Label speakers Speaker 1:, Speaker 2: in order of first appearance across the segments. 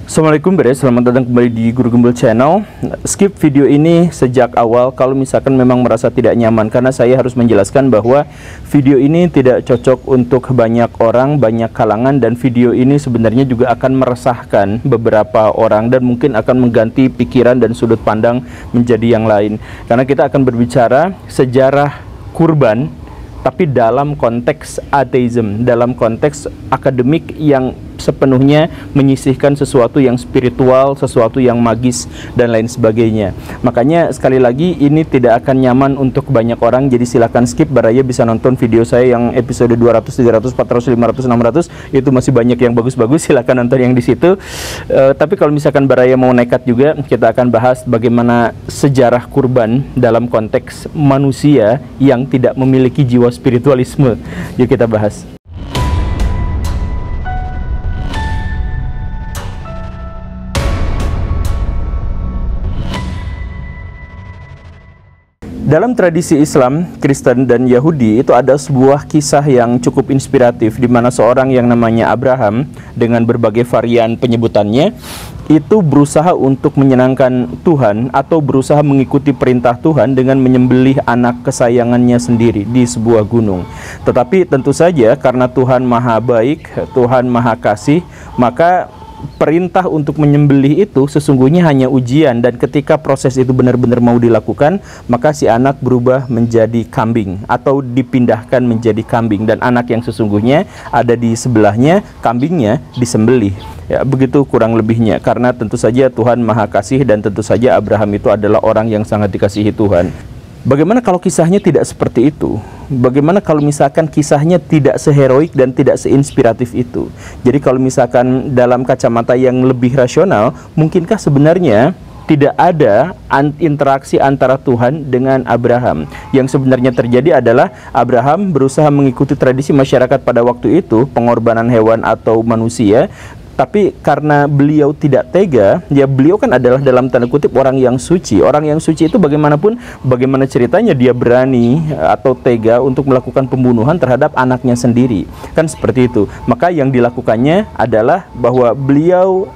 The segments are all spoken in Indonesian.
Speaker 1: Assalamualaikum guys, selamat datang kembali di Guru Gembel Channel. Skip video ini sejak awal kalau misalkan memang merasa tidak nyaman, karena saya harus menjelaskan bahwa video ini tidak cocok untuk banyak orang, banyak kalangan, dan video ini sebenarnya juga akan meresahkan beberapa orang dan mungkin akan mengganti pikiran dan sudut pandang menjadi yang lain. Karena kita akan berbicara sejarah kurban, tapi dalam konteks ateism, dalam konteks akademik yang sepenuhnya menyisihkan sesuatu yang spiritual, sesuatu yang magis, dan lain sebagainya. Makanya sekali lagi ini tidak akan nyaman untuk banyak orang, jadi silakan skip. Baraya bisa nonton video saya yang episode 200, 300, 400, 500, 600, itu masih banyak yang bagus-bagus, silakan nonton yang di situ. Tapi kalau misalkan Baraya mau nekat juga, kita akan bahas bagaimana sejarah kurban dalam konteks manusia yang tidak memiliki jiwa spiritualisme. Yuk kita bahas. Dalam tradisi Islam, Kristen, dan Yahudi itu ada sebuah kisah yang cukup inspiratif, di mana seorang yang namanya Abraham dengan berbagai varian penyebutannya itu berusaha untuk menyenangkan Tuhan atau berusaha mengikuti perintah Tuhan dengan menyembelih anak kesayangannya sendiri di sebuah gunung. Tetapi tentu saja karena Tuhan Maha Baik, Tuhan Maha Kasih, maka perintah untuk menyembelih itu sesungguhnya hanya ujian, dan ketika proses itu benar-benar mau dilakukan, maka si anak berubah menjadi kambing atau dipindahkan menjadi kambing, dan anak yang sesungguhnya ada di sebelahnya, kambingnya disembelih. Ya, begitu kurang lebihnya, karena tentu saja Tuhan Maha Kasih dan tentu saja Abraham itu adalah orang yang sangat dikasihi Tuhan. Bagaimana kalau kisahnya tidak seperti itu? Bagaimana kalau misalkan kisahnya tidak seheroik dan tidak seinspiratif itu? Jadi kalau misalkan dalam kacamata yang lebih rasional, mungkinkah sebenarnya tidak ada interaksi antara Tuhan dengan Abraham? Yang sebenarnya terjadi adalah Abraham berusaha mengikuti tradisi masyarakat pada waktu itu, pengorbanan hewan atau manusia. Tapi karena beliau tidak tega, ya beliau kan adalah dalam tanda kutip orang yang suci. Orang yang suci itu bagaimanapun, bagaimana ceritanya dia berani atau tega untuk melakukan pembunuhan terhadap anaknya sendiri. Kan seperti itu. Maka yang dilakukannya adalah bahwa beliau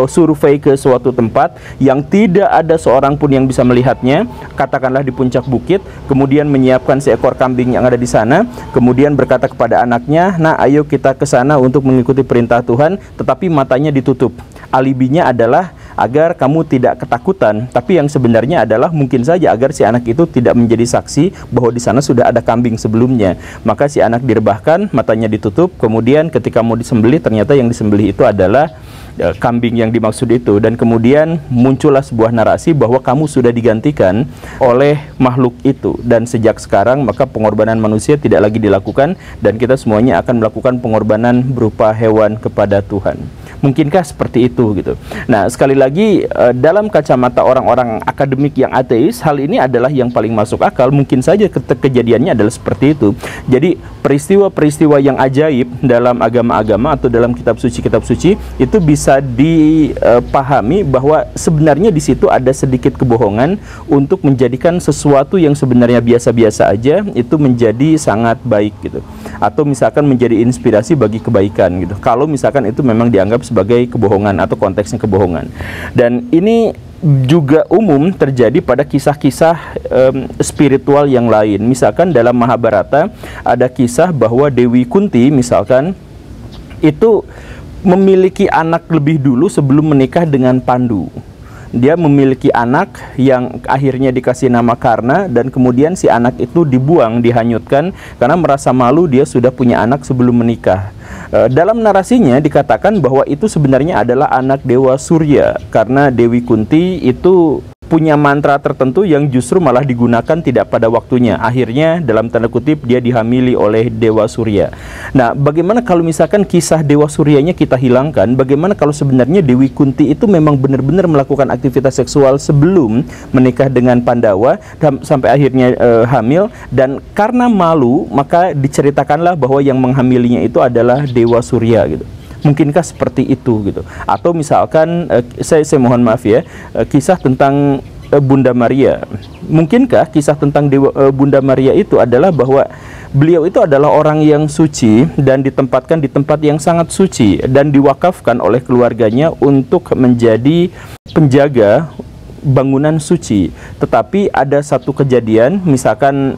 Speaker 1: survei ke suatu tempat yang tidak ada seorang pun yang bisa melihatnya, katakanlah di puncak bukit, kemudian menyiapkan seekor kambing yang ada di sana, kemudian berkata kepada anaknya, "Nah, ayo kita ke sana untuk mengikuti perintah Tuhan," tetapi matanya ditutup. Alibinya adalah agar kamu tidak ketakutan, tapi yang sebenarnya adalah mungkin saja agar si anak itu tidak menjadi saksi bahwa di sana sudah ada kambing sebelumnya. Maka si anak direbahkan, matanya ditutup, kemudian ketika mau disembelih, ternyata yang disembelih itu adalah kambing yang dimaksud itu, dan kemudian muncullah sebuah narasi bahwa kamu sudah digantikan oleh makhluk itu, dan sejak sekarang maka pengorbanan manusia tidak lagi dilakukan dan kita semuanya akan melakukan pengorbanan berupa hewan kepada Tuhan. Mungkinkah seperti itu gitu? Nah, sekali lagi dalam kacamata orang-orang akademik yang ateis, hal ini adalah yang paling masuk akal. Mungkin saja kejadiannya adalah seperti itu. Jadi peristiwa-peristiwa yang ajaib dalam agama-agama atau dalam kitab suci itu bisa dipahami bahwa sebenarnya di situ ada sedikit kebohongan untuk menjadikan sesuatu yang sebenarnya biasa-biasa aja itu menjadi sangat baik gitu, atau misalkan menjadi inspirasi bagi kebaikan gitu, kalau misalkan itu memang dianggap sebagai kebohongan atau konteksnya kebohongan. Dan ini juga umum terjadi pada kisah-kisah spiritual yang lain. Misalkan dalam Mahabharata ada kisah bahwa Dewi Kunti misalkan itu memiliki anak lebih dulu sebelum menikah dengan Pandu. Dia memiliki anak yang akhirnya dikasih nama Karna, dan kemudian si anak itu dibuang, dihanyutkan karena merasa malu dia sudah punya anak sebelum menikah. Dalam narasinya dikatakan bahwa itu sebenarnya adalah anak Dewa Surya, karena Dewi Kunti itu punya mantra tertentu yang justru malah digunakan tidak pada waktunya. Akhirnya dalam tanda kutip dia dihamili oleh Dewa Surya. Nah, bagaimana kalau misalkan kisah Dewa Suryanya kita hilangkan? Bagaimana kalau sebenarnya Dewi Kunti itu memang benar-benar melakukan aktivitas seksual sebelum menikah dengan Pandawa sampai akhirnya hamil, dan karena malu maka diceritakanlah bahwa yang menghamilinya itu adalah Dewa Surya gitu. Mungkinkah seperti itu gitu? Atau misalkan saya mohon maaf ya, kisah tentang Bunda Maria. Mungkinkah kisah tentang Bunda Maria itu adalah bahwa beliau itu adalah orang yang suci dan ditempatkan di tempat yang sangat suci dan diwakafkan oleh keluarganya untuk menjadi penjaga bangunan suci. Tetapi ada satu kejadian, misalkan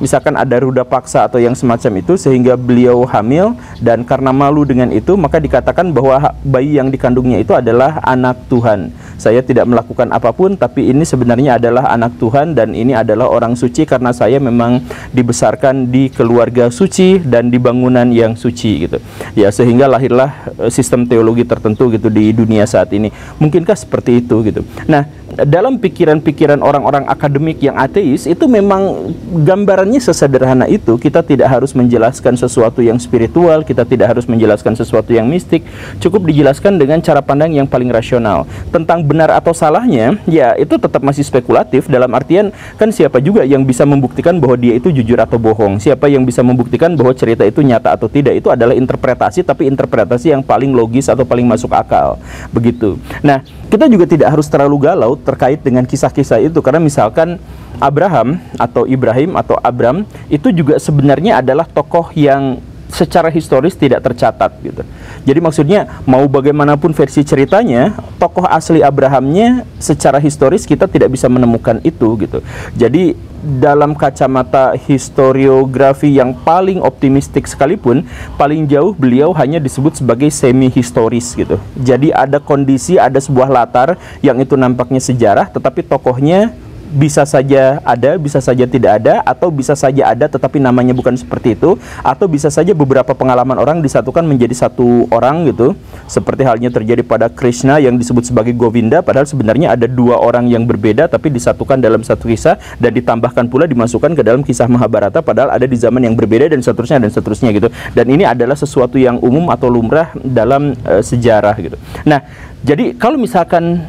Speaker 1: misalkan ada ruda paksa atau yang semacam itu, sehingga beliau hamil, dan karena malu dengan itu maka dikatakan bahwa bayi yang dikandungnya itu adalah anak Tuhan. Saya tidak melakukan apapun, tapi ini sebenarnya adalah anak Tuhan dan ini adalah orang suci karena saya memang dibesarkan di keluarga suci dan di bangunan yang suci gitu. Ya, sehingga lahirlah sistem teologi tertentu gitu di dunia saat ini. Mungkinkah seperti itu gitu. Nah, dalam pikiran-pikiran orang-orang akademik yang ateis itu memang gambarannya sesederhana itu. Kita tidak harus menjelaskan sesuatu yang spiritual, kita tidak harus menjelaskan sesuatu yang mistik, cukup dijelaskan dengan cara pandang yang paling rasional. Tentang benar atau salahnya, ya itu tetap masih spekulatif, dalam artian kan siapa juga yang bisa membuktikan bahwa dia itu jujur atau bohong, siapa yang bisa membuktikan bahwa cerita itu nyata atau tidak. Itu adalah interpretasi, tapi interpretasi yang paling logis atau paling masuk akal, begitu. Nah, kita juga tidak harus terlalu galau terkait dengan kisah-kisah itu, karena misalkan Abraham atau Ibrahim atau Abram itu juga sebenarnya adalah tokoh yang secara historis tidak tercatat gitu. Jadi maksudnya mau bagaimanapun versi ceritanya, tokoh asli Abrahamnya secara historis kita tidak bisa menemukan itu gitu. Jadi dalam kacamata historiografi yang paling optimistik sekalipun, paling jauh beliau hanya disebut sebagai semi historis gitu. Jadi ada kondisi, ada sebuah latar yang itu nampaknya sejarah, tetapi tokohnya bisa saja ada, bisa saja tidak ada, atau bisa saja ada tetapi namanya bukan seperti itu, atau bisa saja beberapa pengalaman orang disatukan menjadi satu orang gitu, seperti halnya terjadi pada Krishna yang disebut sebagai Govinda, padahal sebenarnya ada dua orang yang berbeda tapi disatukan dalam satu kisah dan ditambahkan pula dimasukkan ke dalam kisah Mahabharata padahal ada di zaman yang berbeda dan seterusnya gitu. Dan ini adalah sesuatu yang umum atau lumrah dalam sejarah gitu. Nah, jadi kalau misalkan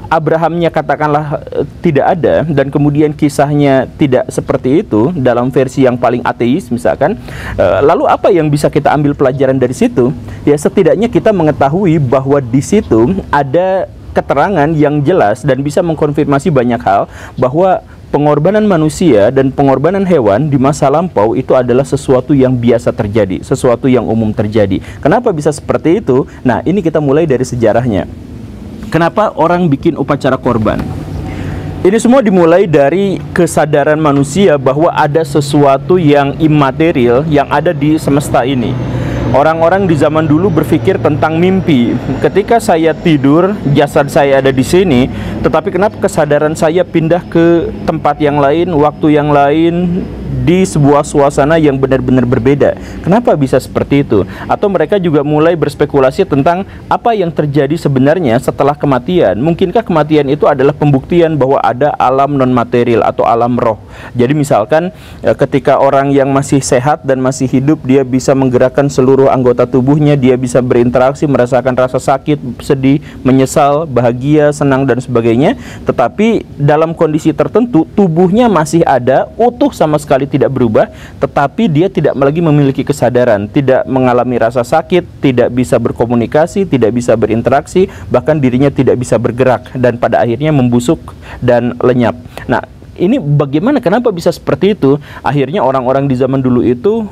Speaker 1: Abrahamnya katakanlah tidak ada, dan kemudian kisahnya tidak seperti itu dalam versi yang paling ateis misalkan, lalu apa yang bisa kita ambil pelajaran dari situ? Ya, setidaknya kita mengetahui bahwa di situ ada keterangan yang jelas dan bisa mengkonfirmasi banyak hal, bahwa pengorbanan manusia dan pengorbanan hewan di masa lampau itu adalah sesuatu yang biasa terjadi, sesuatu yang umum terjadi. Kenapa bisa seperti itu? Nah, ini kita mulai dari sejarahnya. Kenapa orang bikin upacara korban? Ini semua dimulai dari kesadaran manusia bahwa ada sesuatu yang imaterial yang ada di semesta ini. Orang-orang di zaman dulu berpikir tentang mimpi. Ketika saya tidur, jasad saya ada di sini, tetapi kenapa kesadaran saya pindah ke tempat yang lain, waktu yang lain, di sebuah suasana yang benar-benar berbeda? Kenapa bisa seperti itu? Atau mereka juga mulai berspekulasi tentang apa yang terjadi sebenarnya setelah kematian. Mungkinkah kematian itu adalah pembuktian bahwa ada alam non-material atau alam roh? Jadi misalkan ketika orang yang masih sehat dan masih hidup, dia bisa menggerakkan seluruh anggota tubuhnya, dia bisa berinteraksi, merasakan rasa sakit, sedih, menyesal, bahagia, senang, dan sebagainya. Tetapi dalam kondisi tertentu, tubuhnya masih ada, utuh sama sekali tidak berubah, tetapi dia tidak lagi memiliki kesadaran, tidak mengalami rasa sakit, tidak bisa berkomunikasi, tidak bisa berinteraksi, bahkan dirinya tidak bisa bergerak, dan pada akhirnya membusuk dan lenyap. Nah, ini bagaimana, kenapa bisa seperti itu? Akhirnya orang-orang di zaman dulu itu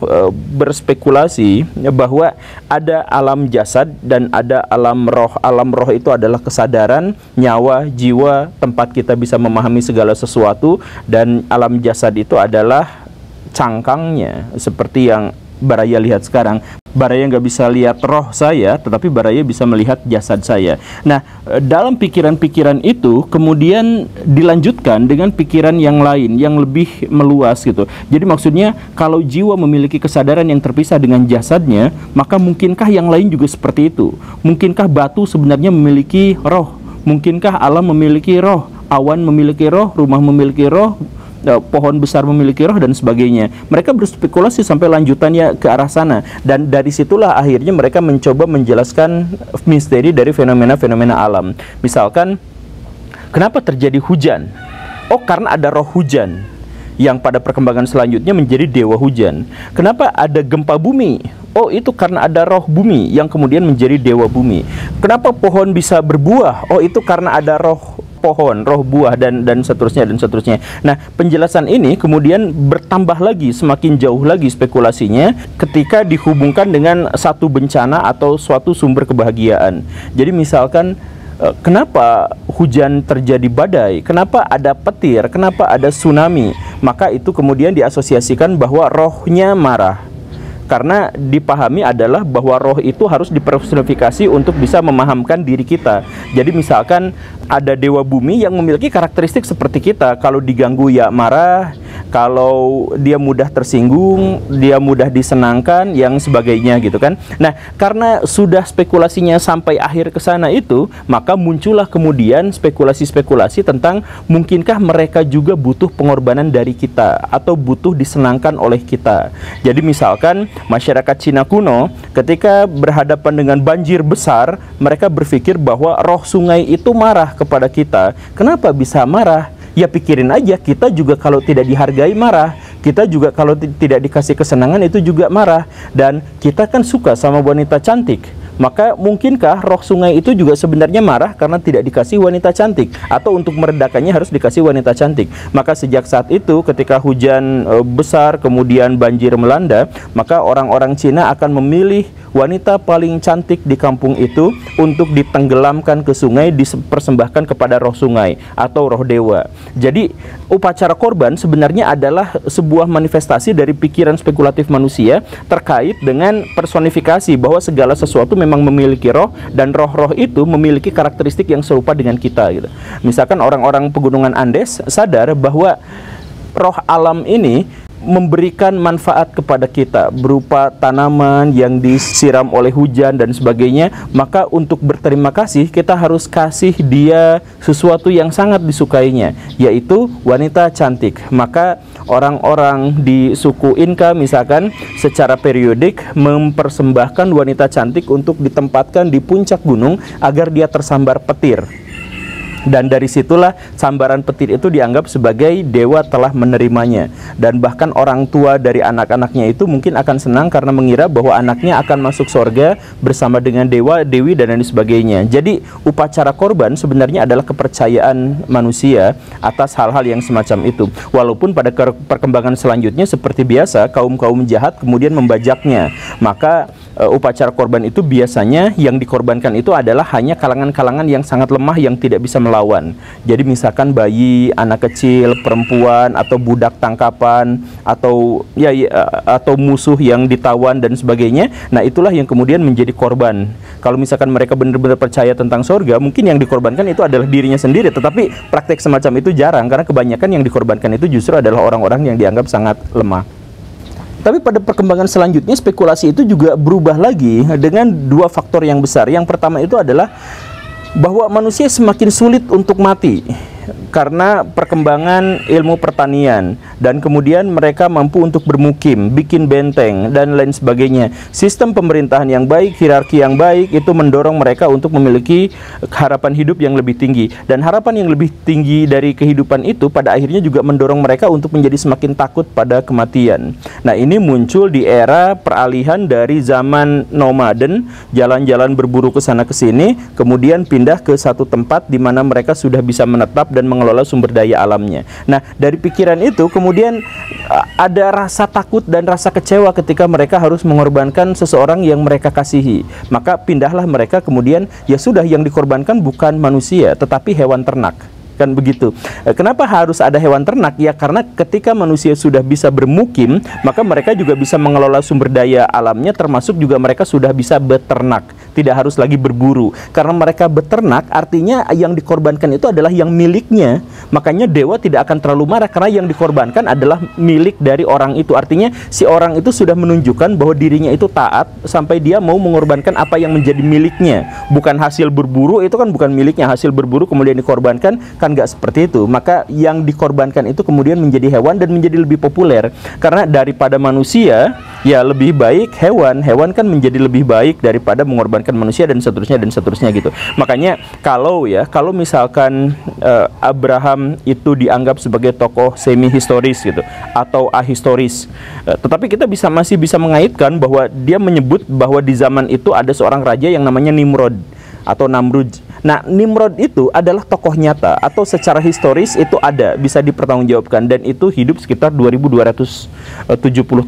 Speaker 1: berspekulasi bahwa ada alam jasad dan ada alam roh. Alam roh itu adalah kesadaran, nyawa, jiwa, tempat kita bisa memahami segala sesuatu, dan alam jasad itu adalah cangkangnya, seperti yang Baraya lihat sekarang. Baraya nggak bisa lihat roh saya, tetapi Baraya bisa melihat jasad saya. Nah, dalam pikiran-pikiran itu kemudian dilanjutkan dengan pikiran yang lain yang lebih meluas gitu. Jadi maksudnya kalau jiwa memiliki kesadaran yang terpisah dengan jasadnya, maka mungkinkah yang lain juga seperti itu? Mungkinkah batu sebenarnya memiliki roh? Mungkinkah alam memiliki roh? Awan memiliki roh, rumah memiliki roh, pohon besar memiliki roh, dan sebagainya. Mereka berspekulasi sampai lanjutannya ke arah sana, dan dari situlah akhirnya mereka mencoba menjelaskan misteri dari fenomena-fenomena alam. Misalkan, kenapa terjadi hujan? Oh, karena ada roh hujan yang pada perkembangan selanjutnya menjadi dewa hujan. Kenapa ada gempa bumi? Oh, itu karena ada roh bumi yang kemudian menjadi dewa bumi. Kenapa pohon bisa berbuah? Oh, itu karena ada roh pohon, roh buah, dan seterusnya dan seterusnya. Nah, penjelasan ini kemudian bertambah lagi, semakin jauh lagi spekulasinya ketika dihubungkan dengan satu bencana atau suatu sumber kebahagiaan. Jadi misalkan kenapa hujan terjadi badai, kenapa ada petir, kenapa ada tsunami, maka itu kemudian diasosiasikan bahwa rohnya marah. Karena dipahami adalah bahwa roh itu harus dipersonifikasi untuk bisa memahamkan diri kita. Jadi misalkan ada dewa bumi yang memiliki karakteristik seperti kita, kalau diganggu ya marah, kalau dia mudah tersinggung, dia mudah disenangkan, yang sebagainya gitu kan. Nah, karena sudah spekulasinya sampai akhir ke sana itu, maka muncullah kemudian spekulasi-spekulasi tentang mungkinkah mereka juga butuh pengorbanan dari kita atau butuh disenangkan oleh kita. Jadi misalkan masyarakat Cina kuno ketika berhadapan dengan banjir besar, mereka berpikir bahwa roh sungai itu marah kepada kita. Kenapa bisa marah? Ya pikirin aja, kita juga kalau tidak dihargai marah, kita juga kalau tidak dikasih kesenangan itu juga marah. Dan kita kan suka sama wanita cantik, maka mungkinkah roh sungai itu juga sebenarnya marah karena tidak dikasih wanita cantik, atau untuk meredakannya harus dikasih wanita cantik. Maka sejak saat itu ketika hujan besar kemudian banjir melanda, maka orang-orang Cina akan memilih wanita paling cantik di kampung itu untuk ditenggelamkan ke sungai, dipersembahkan kepada roh sungai atau roh dewa. Jadi upacara korban sebenarnya adalah sebuah manifestasi dari pikiran spekulatif manusia terkait dengan personifikasi bahwa segala sesuatu memang memiliki roh, dan roh-roh itu memiliki karakteristik yang serupa dengan kita gitu. Misalkan orang-orang pegunungan Andes sadar bahwa roh alam ini memberikan manfaat kepada kita berupa tanaman yang disiram oleh hujan dan sebagainya, maka untuk berterima kasih kita harus kasih dia sesuatu yang sangat disukainya, yaitu wanita cantik. Maka orang-orang di suku Inka misalkan secara periodik mempersembahkan wanita cantik untuk ditempatkan di puncak gunung agar dia tersambar petir. Dan dari situlah sambaran petir itu dianggap sebagai dewa telah menerimanya. Dan bahkan orang tua dari anak-anaknya itu mungkin akan senang karena mengira bahwa anaknya akan masuk surga bersama dengan dewa, dewi, dan lain sebagainya. Jadi upacara korban sebenarnya adalah kepercayaan manusia atas hal-hal yang semacam itu. Walaupun pada perkembangan selanjutnya seperti biasa kaum-kaum jahat kemudian membajaknya. Maka upacara korban itu biasanya yang dikorbankan itu adalah hanya kalangan-kalangan yang sangat lemah yang tidak bisa melawan. Jadi misalkan bayi, anak kecil, perempuan, atau budak tangkapan, atau atau musuh yang ditawan dan sebagainya. Nah, itulah yang kemudian menjadi korban. Kalau misalkan mereka benar-benar percaya tentang surga, mungkin yang dikorbankan itu adalah dirinya sendiri. Tetapi praktek semacam itu jarang, karena kebanyakan yang dikorbankan itu justru adalah orang-orang yang dianggap sangat lemah. Tapi pada perkembangan selanjutnya spekulasi itu juga berubah lagi dengan dua faktor yang besar. Yang pertama itu adalah bahwa manusia semakin sulit untuk mati karena perkembangan ilmu pertanian, dan kemudian mereka mampu untuk bermukim, bikin benteng, dan lain sebagainya. Sistem pemerintahan yang baik, hierarki yang baik itu mendorong mereka untuk memiliki harapan hidup yang lebih tinggi, dan harapan yang lebih tinggi dari kehidupan itu pada akhirnya juga mendorong mereka untuk menjadi semakin takut pada kematian. Nah, ini muncul di era peralihan dari zaman nomaden, jalan-jalan berburu ke sana ke sini, kemudian pindah ke satu tempat di mana mereka sudah bisa menetap dan mengelola sumber daya alamnya. Nah, dari pikiran itu kemudian ada rasa takut dan rasa kecewa ketika mereka harus mengorbankan seseorang yang mereka kasihi. Maka pindahlah mereka kemudian, ya sudah, yang dikorbankan bukan manusia tetapi hewan ternak. Kan begitu. Kenapa harus ada hewan ternak? Ya karena ketika manusia sudah bisa bermukim, maka mereka juga bisa mengelola sumber daya alamnya, termasuk juga mereka sudah bisa beternak, tidak harus lagi berburu. Karena mereka beternak, artinya yang dikorbankan itu adalah yang miliknya. Makanya dewa tidak akan terlalu marah karena yang dikorbankan adalah milik dari orang itu. Artinya si orang itu sudah menunjukkan bahwa dirinya itu taat sampai dia mau mengorbankan apa yang menjadi miliknya. Bukan hasil berburu, itu kan bukan miliknya. Hasil berburu kemudian dikorbankan, kan nggak seperti itu. Maka yang dikorbankan itu kemudian menjadi hewan dan menjadi lebih populer. Karena daripada manusia, ya lebih baik hewan. Hewan kan menjadi lebih baik daripada mengorbankan manusia, dan seterusnya gitu. Makanya kalau misalkan Abraham itu dianggap sebagai tokoh semi historis gitu atau ahistoris, tetapi kita masih bisa mengaitkan bahwa dia menyebut bahwa di zaman itu ada seorang raja yang namanya Nimrod atau Namrud. Nah, Nimrod itu adalah tokoh nyata atau secara historis itu ada, bisa dipertanggungjawabkan, dan itu hidup sekitar 2270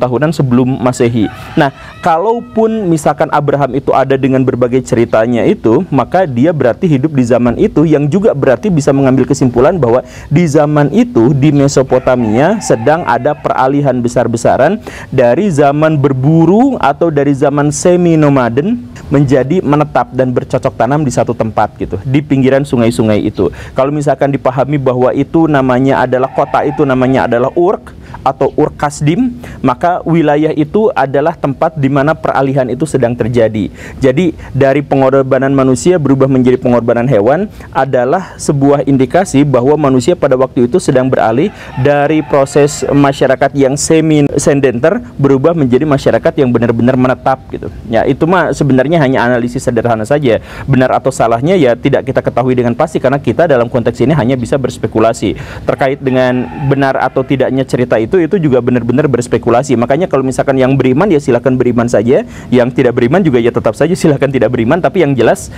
Speaker 1: tahunan sebelum Masehi. Nah, kalaupun misalkan Abraham itu ada dengan berbagai ceritanya itu, maka dia berarti hidup di zaman itu, yang juga berarti bisa mengambil kesimpulan bahwa di zaman itu di Mesopotamia sedang ada peralihan besar-besaran dari zaman berburu atau dari zaman semi-nomaden menjadi menetap dan bercocok tanam di satu tempat gitu, di pinggiran sungai-sungai itu. Kalau misalkan dipahami bahwa itu namanya adalah kota, itu namanya adalah Urk atau Ur-Kasdim, maka wilayah itu adalah tempat di mana peralihan itu sedang terjadi. Jadi dari pengorbanan manusia berubah menjadi pengorbanan hewan adalah sebuah indikasi bahwa manusia pada waktu itu sedang beralih dari proses masyarakat yang semi-sedenter berubah menjadi masyarakat yang benar-benar menetap gitu. Ya, itu mah sebenarnya hanya analisis sederhana saja. Benar atau salahnya ya tidak kita ketahui dengan pasti, karena kita dalam konteks ini hanya bisa berspekulasi. Terkait dengan benar atau tidaknya cerita itu juga benar-benar berspekulasi. Makanya kalau misalkan yang beriman ya silakan beriman saja, yang tidak beriman juga ya tetap saja silakan tidak beriman. Tapi yang jelas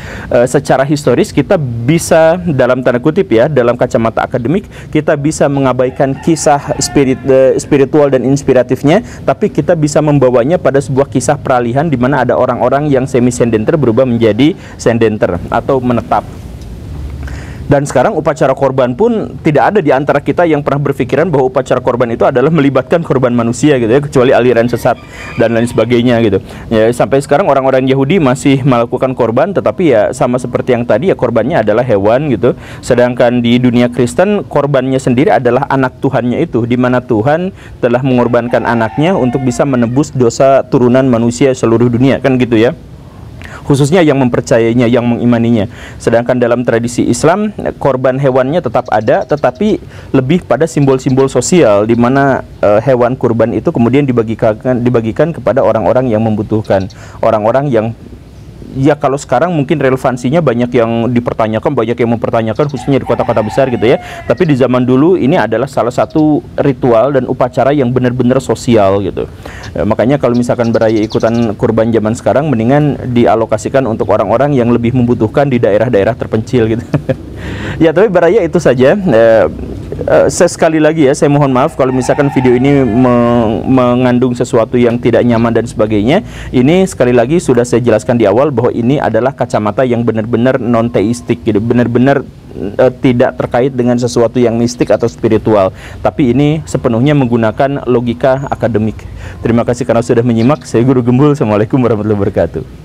Speaker 1: secara historis kita bisa, dalam tanda kutip ya, dalam kacamata akademik, kita bisa mengabaikan kisah spiritual dan inspiratifnya, tapi kita bisa membawanya pada sebuah kisah peralihan di mana ada orang-orang yang semi-sedenter berubah menjadi sedenter atau menetap. Dan sekarang upacara korban pun tidak ada di antara kita yang pernah berpikiran bahwa upacara korban itu adalah melibatkan korban manusia gitu ya, kecuali aliran sesat dan lain sebagainya gitu. Ya, sampai sekarang orang-orang Yahudi masih melakukan korban, tetapi ya sama seperti yang tadi ya, korbannya adalah hewan gitu. Sedangkan di dunia Kristen korbannya sendiri adalah anak Tuhannya itu, di mana Tuhan telah mengorbankan anaknya untuk bisa menebus dosa turunan manusia seluruh dunia, kan gitu ya. Khususnya yang mempercayainya, yang mengimaninya. Sedangkan dalam tradisi Islam, korban hewannya tetap ada, tetapi lebih pada simbol-simbol sosial, di mana hewan kurban itu kemudian dibagikan kepada orang-orang yang membutuhkan, orang-orang yang ya kalau sekarang mungkin relevansinya banyak yang dipertanyakan, banyak yang mempertanyakan, khususnya di kota-kota besar gitu ya. Tapi di zaman dulu ini adalah salah satu ritual dan upacara yang benar-benar sosial gitu. Makanya kalau misalkan beraya ikutan kurban zaman sekarang, mendingan dialokasikan untuk orang-orang yang lebih membutuhkan di daerah-daerah terpencil gitu. Ya, tapi beraya itu saja. Sekali lagi ya, saya mohon maaf kalau misalkan video ini mengandung sesuatu yang tidak nyaman dan sebagainya. Ini sekali lagi sudah saya jelaskan di awal bahwa ini adalah kacamata yang benar-benar non-teistik gitu, benar-benar tidak terkait dengan sesuatu yang mistik atau spiritual, tapi ini sepenuhnya menggunakan logika akademik. Terima kasih karena sudah menyimak. Saya Guru Gembul. Assalamualaikum warahmatullahi wabarakatuh.